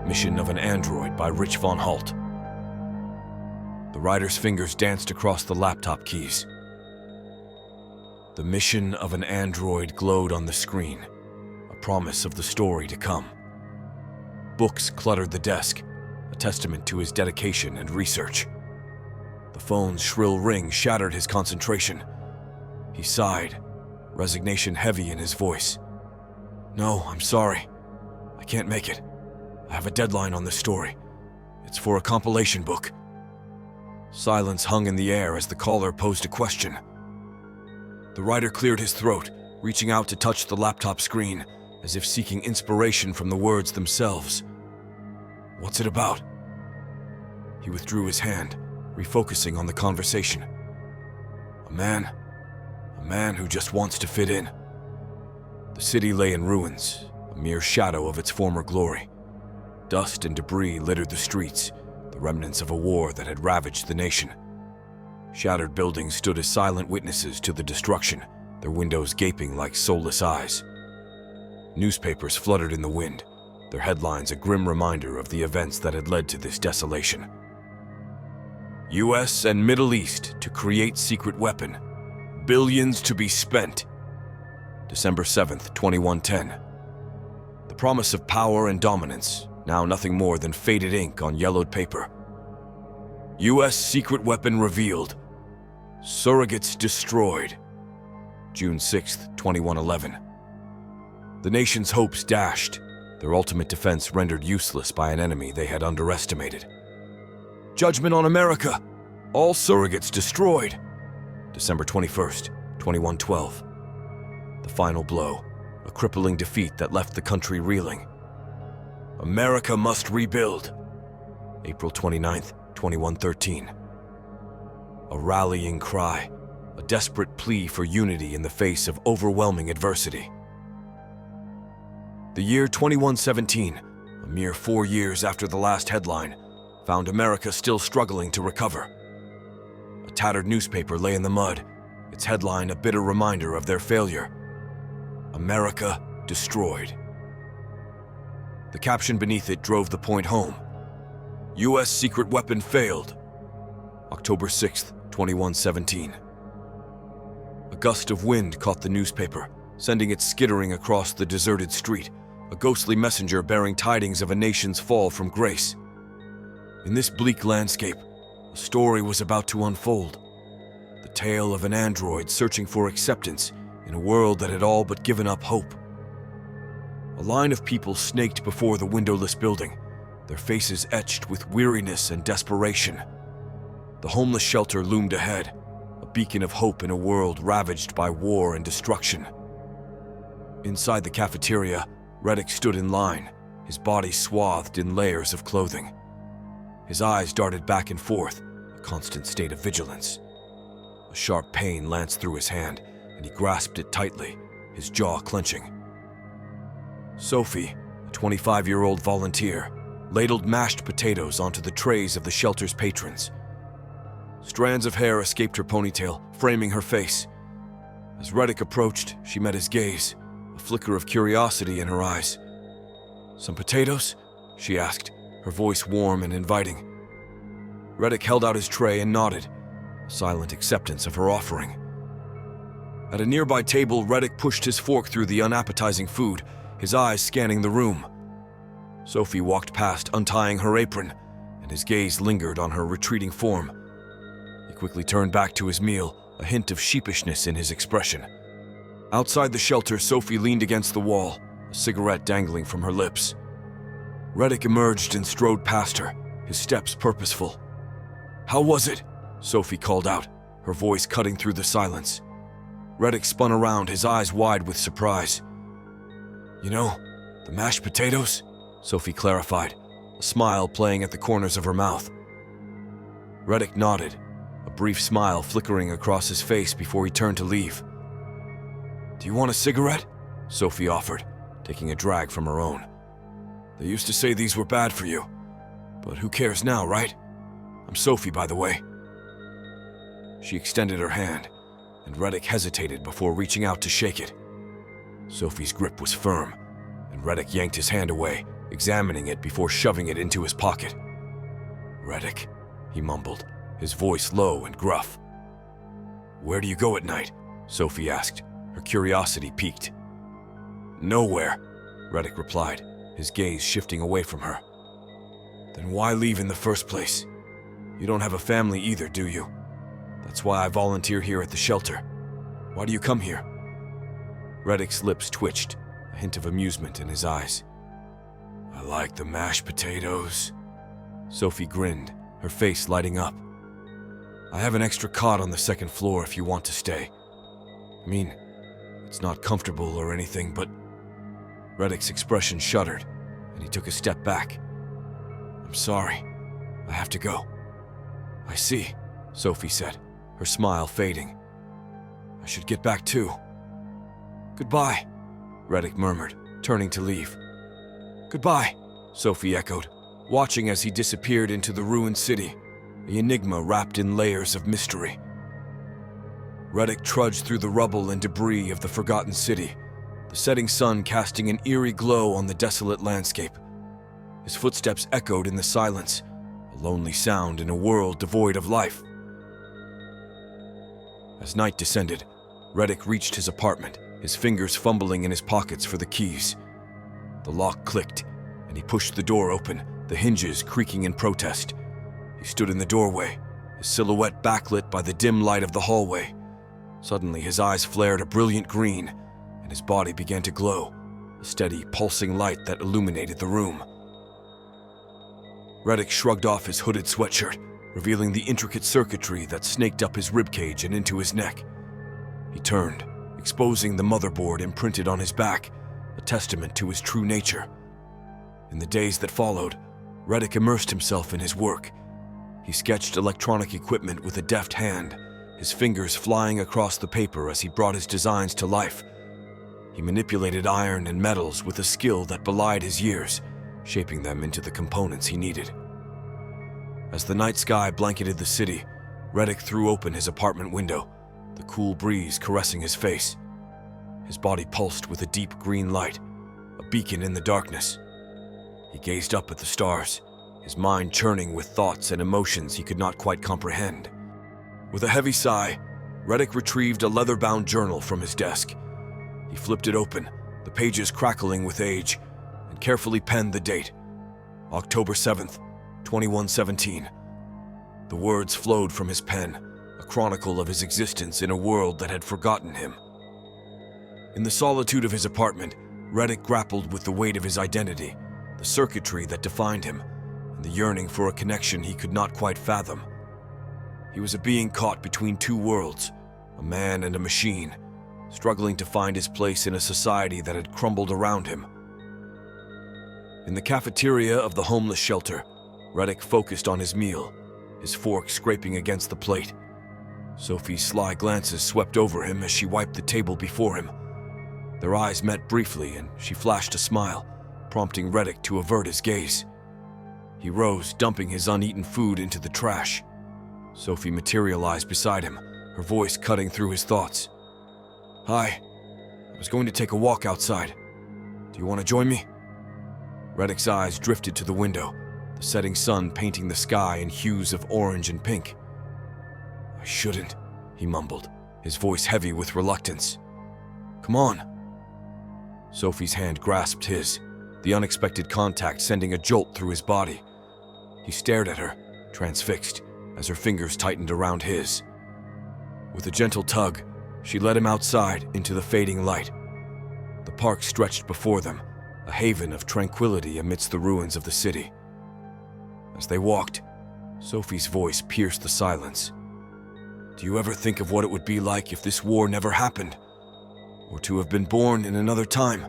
Mission of an Android by Rich von Halt. The writer's fingers danced across the laptop keys. The mission of an android glowed on the screen, a promise of the story to come. Books cluttered the desk, a testament to his dedication and research. The phone's shrill ring shattered his concentration. He sighed, resignation heavy in his voice. "No, I'm sorry. I can't make it. I have a deadline on this story. It's for a compilation book." Silence hung in the air as the caller posed a question. The writer cleared his throat, reaching out to touch the laptop screen, as if seeking inspiration from the words themselves. "What's it about?" He withdrew his hand, refocusing on the conversation. A man who just wants to fit in. The city lay in ruins, a mere shadow of its former glory. Dust and debris littered the streets, the remnants of a war that had ravaged the nation. Shattered buildings stood as silent witnesses to the destruction, their windows gaping like soulless eyes. Newspapers fluttered in the wind, their headlines a grim reminder of the events that had led to this desolation. U.S. and Middle East to create secret weapon. Billions to be spent. December 7th, 2110. The promise of power and dominance, now nothing more than faded ink on yellowed paper. U.S. secret weapon revealed. Surrogates destroyed. June 6th, 2111. The nation's hopes dashed, their ultimate defense rendered useless by an enemy they had underestimated. Judgment on America! All surrogates destroyed! December 21st, 2112. The final blow, a crippling defeat that left the country reeling. America must rebuild. April 29th, 2113. A rallying cry, a desperate plea for unity in the face of overwhelming adversity. The year 2117, a mere 4 years after the last headline, found America still struggling to recover. A tattered newspaper lay in the mud, its headline a bitter reminder of their failure. America destroyed. The caption beneath it drove the point home. U.S. secret weapon failed. October 6th, 2117. A gust of wind caught the newspaper, sending it skittering across the deserted street, a ghostly messenger bearing tidings of a nation's fall from grace. In this bleak landscape, a story was about to unfold. The tale of an android searching for acceptance in a world that had all but given up hope. A line of people snaked before the windowless building, their faces etched with weariness and desperation. The homeless shelter loomed ahead, a beacon of hope in a world ravaged by war and destruction. Inside the cafeteria, Reddick stood in line, his body swathed in layers of clothing. His eyes darted back and forth, a constant state of vigilance. A sharp pain lanced through his hand, and he grasped it tightly, his jaw clenching. Sophie, a 25-year-old volunteer, ladled mashed potatoes onto the trays of the shelter's patrons. Strands of hair escaped her ponytail, framing her face. As Reddick approached, she met his gaze, a flicker of curiosity in her eyes. "Some potatoes?" she asked, her voice warm and inviting. Reddick held out his tray and nodded, a silent acceptance of her offering. At a nearby table, Reddick pushed his fork through the unappetizing food, his eyes scanning the room. Sophie walked past, untying her apron, and his gaze lingered on her retreating form. He quickly turned back to his meal, a hint of sheepishness in his expression. Outside the shelter, Sophie leaned against the wall, a cigarette dangling from her lips. Reddick emerged and strode past her, his steps purposeful. "How was it?" Sophie called out, her voice cutting through the silence. Reddick spun around, his eyes wide with surprise. "You know, the mashed potatoes?" Sophie clarified, a smile playing at the corners of her mouth. Reddick nodded, a brief smile flickering across his face before he turned to leave. "Do you want a cigarette?" Sophie offered, taking a drag from her own. "They used to say these were bad for you, but who cares now, right? I'm Sophie, by the way." She extended her hand, and Reddick hesitated before reaching out to shake it. Sophie's grip was firm, and Reddick yanked his hand away, examining it before shoving it into his pocket. "Reddick," he mumbled, his voice low and gruff. "Where do you go at night?" Sophie asked, her curiosity piqued. "Nowhere," Reddick replied, his gaze shifting away from her. "Then why leave in the first place? You don't have a family either, do you? That's why I volunteer here at the shelter. Why do you come here?" Reddick's lips twitched, a hint of amusement in his eyes. "I like the mashed potatoes." Sophie grinned, her face lighting up. "I have an extra cot on the second floor if you want to stay. I mean, it's not comfortable or anything, but..." Reddick's expression shuddered, and he took a step back. "I'm sorry. I have to go." "I see," Sophie said, her smile fading. "I should get back too." "Goodbye," Reddick murmured, turning to leave. "Goodbye," Sophie echoed, watching as he disappeared into the ruined city, the enigma wrapped in layers of mystery. Reddick trudged through the rubble and debris of the forgotten city, the setting sun casting an eerie glow on the desolate landscape. His footsteps echoed in the silence, a lonely sound in a world devoid of life. As night descended, Reddick reached his apartment, his fingers fumbling in his pockets for the keys. The lock clicked, and he pushed the door open, the hinges creaking in protest. He stood in the doorway, his silhouette backlit by the dim light of the hallway. Suddenly, his eyes flared a brilliant green, and his body began to glow, a steady, pulsing light that illuminated the room. Reddick shrugged off his hooded sweatshirt, revealing the intricate circuitry that snaked up his ribcage and into his neck. He turned, exposing the motherboard imprinted on his back, a testament to his true nature. In the days that followed, Reddick immersed himself in his work. He sketched electronic equipment with a deft hand, his fingers flying across the paper as he brought his designs to life. He manipulated iron and metals with a skill that belied his years, shaping them into the components he needed. As the night sky blanketed the city, Reddick threw open his apartment window, the cool breeze caressing his face. His body pulsed with a deep green light, a beacon in the darkness. He gazed up at the stars, his mind churning with thoughts and emotions he could not quite comprehend. With a heavy sigh, Reddick retrieved a leather-bound journal from his desk. He flipped it open, the pages crackling with age, and carefully penned the date, October 7th, 2117. The words flowed from his pen, a chronicle of his existence in a world that had forgotten him. In the solitude of his apartment, Reddick grappled with the weight of his identity, the circuitry that defined him, and the yearning for a connection he could not quite fathom. He was a being caught between two worlds, a man and a machine, struggling to find his place in a society that had crumbled around him. In the cafeteria of the homeless shelter, Reddick focused on his meal, his fork scraping against the plate. Sophie's sly glances swept over him as she wiped the table before him. Their eyes met briefly, and she flashed a smile, prompting Reddick to avert his gaze. He rose, dumping his uneaten food into the trash. Sophie materialized beside him, her voice cutting through his thoughts. "Hi. I was going to take a walk outside. Do you want to join me?" Reddick's eyes drifted to the window, the setting sun painting the sky in hues of orange and pink. "I shouldn't," he mumbled, his voice heavy with reluctance. "Come on." Sophie's hand grasped his, the unexpected contact sending a jolt through his body. He stared at her, transfixed, as her fingers tightened around his. With a gentle tug, she led him outside into the fading light. The park stretched before them, a haven of tranquility amidst the ruins of the city. As they walked, Sophie's voice pierced the silence. "Do you ever think of what it would be like if this war never happened? Or to have been born in another time,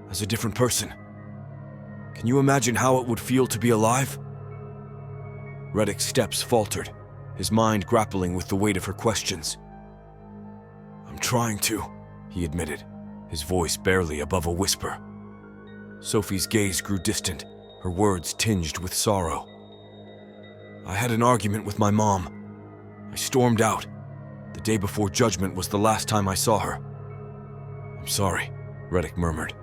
as a different person? Can you imagine how it would feel to be alive?" Reddick's steps faltered, his mind grappling with the weight of her questions. "I'm trying to," he admitted, his voice barely above a whisper. Sophie's gaze grew distant, her words tinged with sorrow. "I had an argument with my mom. I stormed out. The day before Judgment was the last time I saw her." "I'm sorry," Reddick murmured,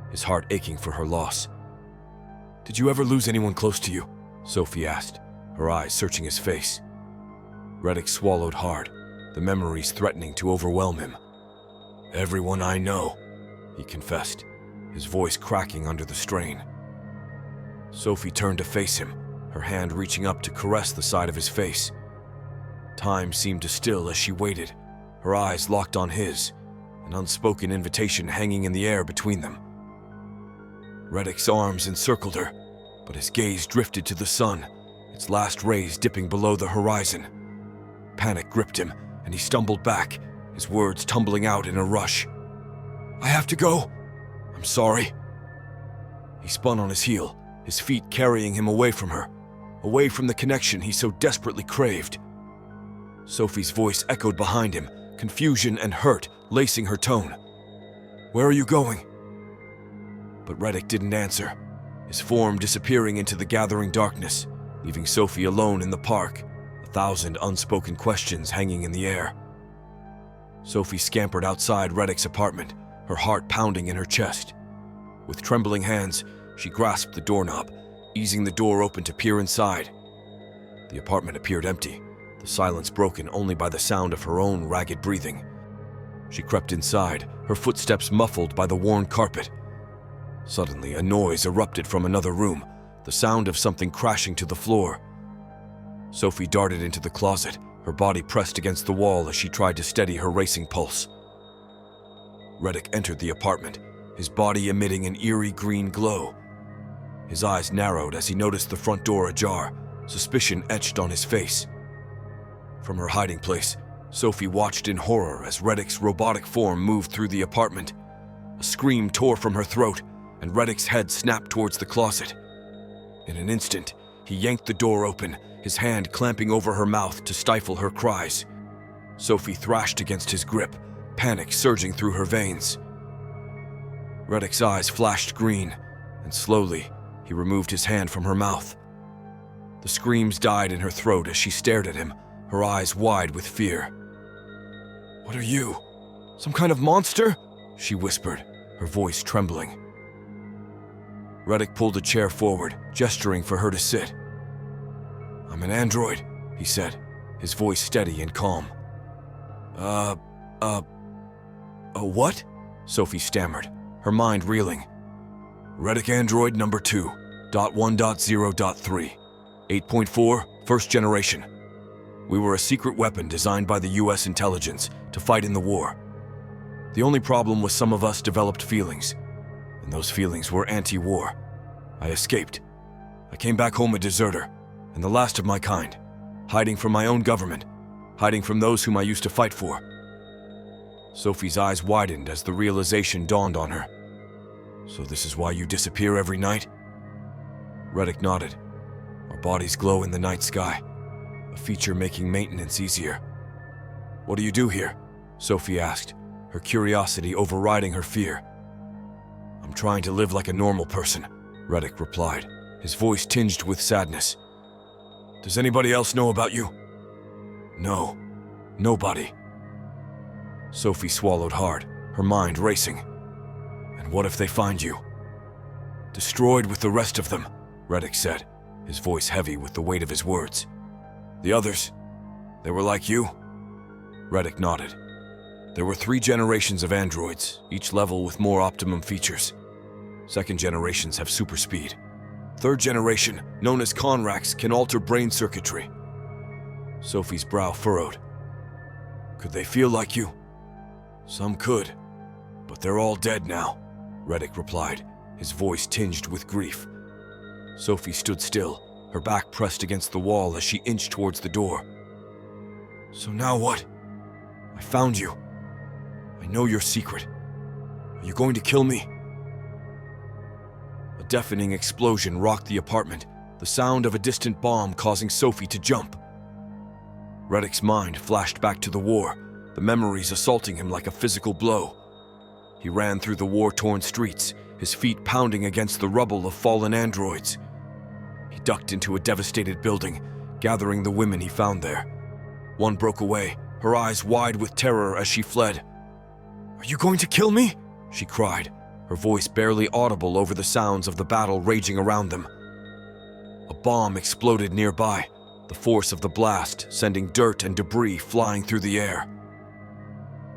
his heart aching for her loss. Did you ever lose anyone close to you? Sophie asked, her eyes searching his face. Reddick swallowed hard, the memories threatening to overwhelm him. Everyone I know, he confessed, his voice cracking under the strain. Sophie turned to face him, her hand reaching up to caress the side of his face. Time seemed to still as she waited, her eyes locked on his, an unspoken invitation hanging in the air between them. Reddick's arms encircled her, but his gaze drifted to the sun, its last rays dipping below the horizon. Panic gripped him, and he stumbled back, his words tumbling out in a rush. "I have to go. I'm sorry." He spun on his heel, his feet carrying him away from her, away from the connection he so desperately craved. Sophie's voice echoed behind him, confusion and hurt lacing her tone. "Where are you going?" But Reddick didn't answer, his form disappearing into the gathering darkness, leaving Sophie alone in the park, 1,000 unspoken questions hanging in the air. Sophie scampered outside Reddick's apartment, her heart pounding in her chest. With trembling hands, she grasped the doorknob, easing the door open to peer inside. The apartment appeared empty, the silence broken only by the sound of her own ragged breathing. She crept inside, her footsteps muffled by the worn carpet. Suddenly, a noise erupted from another room, the sound of something crashing to the floor. Sophie darted into the closet, her body pressed against the wall as she tried to steady her racing pulse. Reddick entered the apartment, his body emitting an eerie green glow. His eyes narrowed as he noticed the front door ajar, suspicion etched on his face. From her hiding place, Sophie watched in horror as Reddick's robotic form moved through the apartment. A scream tore from her throat, and Reddick's head snapped towards the closet. In an instant, he yanked the door open, his hand clamping over her mouth to stifle her cries. Sophie thrashed against his grip, panic surging through her veins. Reddick's eyes flashed green, and slowly, he removed his hand from her mouth. The screams died in her throat as she stared at him, her eyes wide with fear. "What are you? Some kind of monster?" she whispered, her voice trembling. Reddick pulled a chair forward, gesturing for her to sit. "I'm an android," he said, his voice steady and calm. What?" Sophie stammered, her mind reeling. "Reddick android number 2.1.0.3, 8.4, first generation. We were a secret weapon designed by the US intelligence to fight in the war. The only problem was some of us developed feelings, and those feelings were anti-war. I escaped. I came back home a deserter, and the last of my kind, hiding from my own government, hiding from those whom I used to fight for." Sophie's eyes widened as the realization dawned on her. "So this is why you disappear every night?" Reddick nodded. "Our bodies glow in the night sky, a feature making maintenance easier." "What do you do here?" Sophie asked, her curiosity overriding her fear. "I'm trying to live like a normal person," Reddick replied, his voice tinged with sadness. "Does anybody else know about you?" "No, nobody." Sophie swallowed hard, her mind racing. "And what if they find you?" "Destroyed with the rest of them," Reddick said, his voice heavy with the weight of his words. "The others, they were like you?" Reddick nodded. "There were 3 generations of androids, each level with more optimum features. Second generations have super speed. Third generation, known as Conrax, can alter brain circuitry." Sophie's brow furrowed. "Could they feel like you?" "Some could, but they're all dead now," Reddick replied, his voice tinged with grief. Sophie stood still, her back pressed against the wall as she inched towards the door. "So now what? I found you. I know your secret. Are you going to kill me?" A deafening explosion rocked the apartment, the sound of a distant bomb causing Sophie to jump. Reddick's mind flashed back to the war, the memories assaulting him like a physical blow. He ran through the war-torn streets, his feet pounding against the rubble of fallen androids. He ducked into a devastated building, gathering the women he found there. One broke away, her eyes wide with terror as she fled. "Are you going to kill me?" she cried, her voice barely audible over the sounds of the battle raging around them. A bomb exploded nearby, the force of the blast sending dirt and debris flying through the air.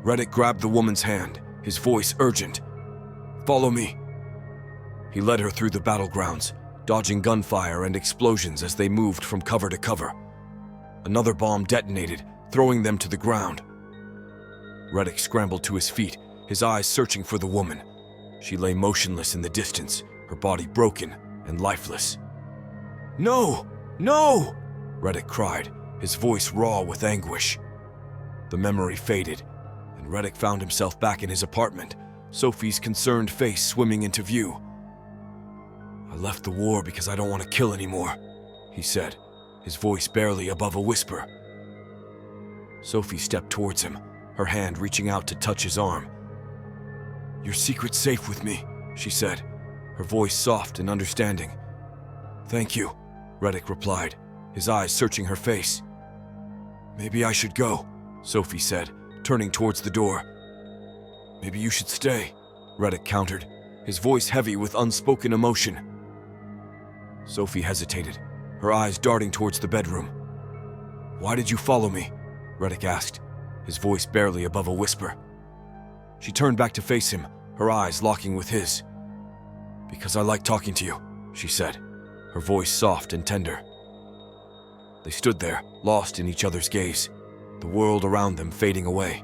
Reddick grabbed the woman's hand, his voice urgent. "Follow me." He led her through the battlegrounds, dodging gunfire and explosions as they moved from cover to cover. Another bomb detonated, throwing them to the ground. Reddick scrambled to his feet, his eyes searching for the woman. She lay motionless in the distance, her body broken and lifeless. "No! No!" Reddick cried, his voice raw with anguish. The memory faded, and Reddick found himself back in his apartment, Sophie's concerned face swimming into view. "I left the war because I don't want to kill anymore," he said, his voice barely above a whisper. Sophie stepped towards him, her hand reaching out to touch his arm. "Your secret's safe with me," she said, her voice soft and understanding. "Thank you," Reddick replied, his eyes searching her face. "Maybe I should go," Sophie said, turning towards the door. "Maybe you should stay," Reddick countered, his voice heavy with unspoken emotion. Sophie hesitated, her eyes darting towards the bedroom. "Why did you follow me?" Reddick asked, his voice barely above a whisper. She turned back to face him, her eyes locking with his. "Because I like talking to you," she said, her voice soft and tender. They stood there, lost in each other's gaze, the world around them fading away.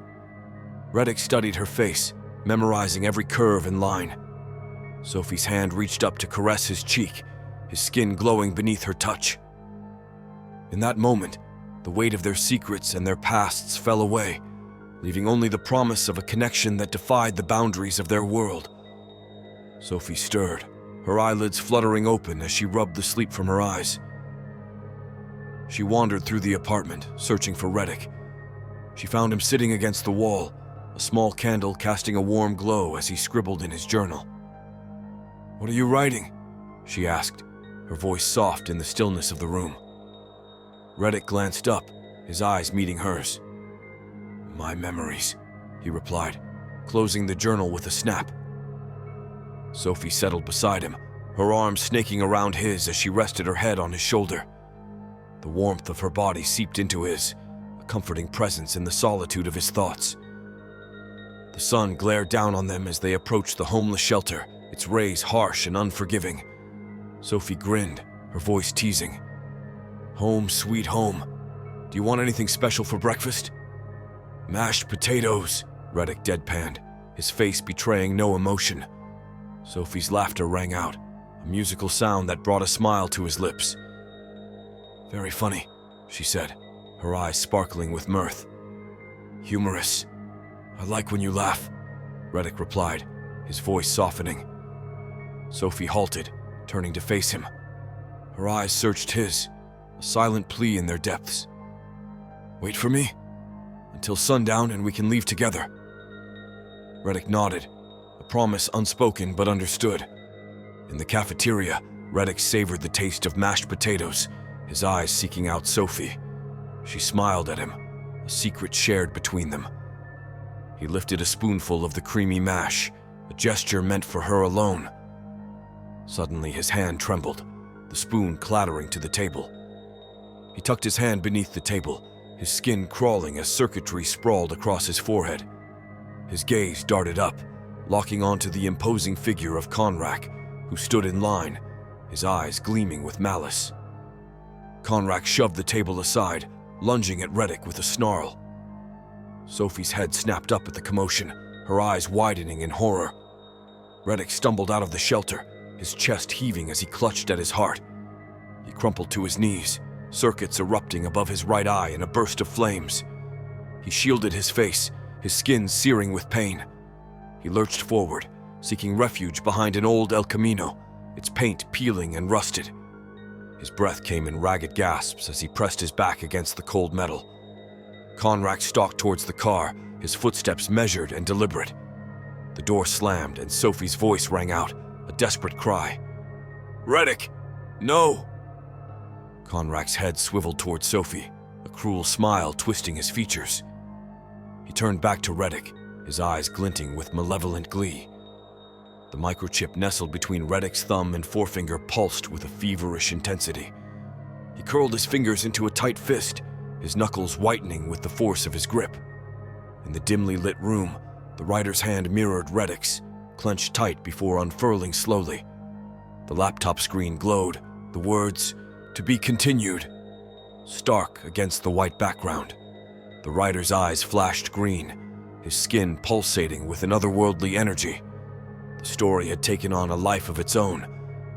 Reddick studied her face, memorizing every curve and line. Sophie's hand reached up to caress his cheek, his skin glowing beneath her touch. In that moment, the weight of their secrets and their pasts fell away, leaving only the promise of a connection that defied the boundaries of their world. Sophie stirred, her eyelids fluttering open as she rubbed the sleep from her eyes. She wandered through the apartment, searching for Reddick. She found him sitting against the wall, a small candle casting a warm glow as he scribbled in his journal. "What are you writing?" she asked, her voice soft in the stillness of the room. Reddick glanced up, his eyes meeting hers. "My memories," he replied, closing the journal with a snap. Sophie settled beside him, her arms snaking around his as she rested her head on his shoulder. The warmth of her body seeped into his, a comforting presence in the solitude of his thoughts. The sun glared down on them as they approached the homeless shelter, its rays harsh and unforgiving. Sophie grinned, her voice teasing. "Home, sweet home. Do you want anything special for breakfast?" "Mashed potatoes," Reddick deadpanned, his face betraying no emotion. Sophie's laughter rang out, a musical sound that brought a smile to his lips. "Very funny," she said, her eyes sparkling with mirth. "Humorous. I like when you laugh," Reddick replied, his voice softening. Sophie halted, turning to face him. Her eyes searched his, a silent plea in their depths. "Wait for me? Until sundown and we can leave together." Reddick nodded, a promise unspoken but understood. In the cafeteria, Reddick savored the taste of mashed potatoes, his eyes seeking out Sophie. She smiled at him, a secret shared between them. He lifted a spoonful of the creamy mash, a gesture meant for her alone. Suddenly his hand trembled, the spoon clattering to the table. He tucked his hand beneath the table, his skin crawling as circuitry sprawled across his forehead. His gaze darted up, locking onto the imposing figure of Conrack, who stood in line, his eyes gleaming with malice. Conrack shoved the table aside, lunging at Reddick with a snarl. Sophie's head snapped up at the commotion, her eyes widening in horror. Reddick stumbled out of the shelter, his chest heaving as he clutched at his heart. He crumpled to his knees, circuits erupting above his right eye in a burst of flames. He shielded his face, his skin searing with pain. He lurched forward, seeking refuge behind an old El Camino, its paint peeling and rusted. His breath came in ragged gasps as he pressed his back against the cold metal. Conrack stalked towards the car, his footsteps measured and deliberate. The door slammed and Sophie's voice rang out, a desperate cry. "Reddick! No!" Conrack's head swiveled toward Sophie, a cruel smile twisting his features. He turned back to Reddick, his eyes glinting with malevolent glee. The microchip nestled between Reddick's thumb and forefinger pulsed with a feverish intensity. He curled his fingers into a tight fist, his knuckles whitening with the force of his grip. In the dimly lit room, the writer's hand mirrored Reddick's, clenched tight before unfurling slowly. The laptop screen glowed, the words, "To be continued," stark against the white background. The writer's eyes flashed green, his skin pulsating with an otherworldly energy. The story had taken on a life of its own,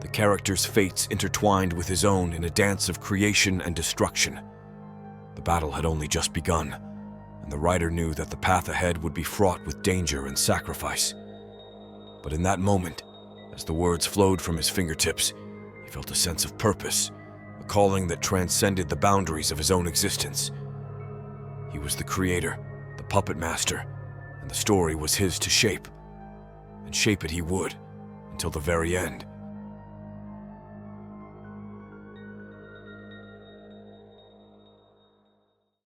the character's fates intertwined with his own in a dance of creation and destruction. The battle had only just begun, and the writer knew that the path ahead would be fraught with danger and sacrifice. But in that moment, as the words flowed from his fingertips, he felt a sense of purpose, a calling that transcended the boundaries of his own existence. He was the creator, the puppet master, and the story was his to shape. And shape it he would, until the very end.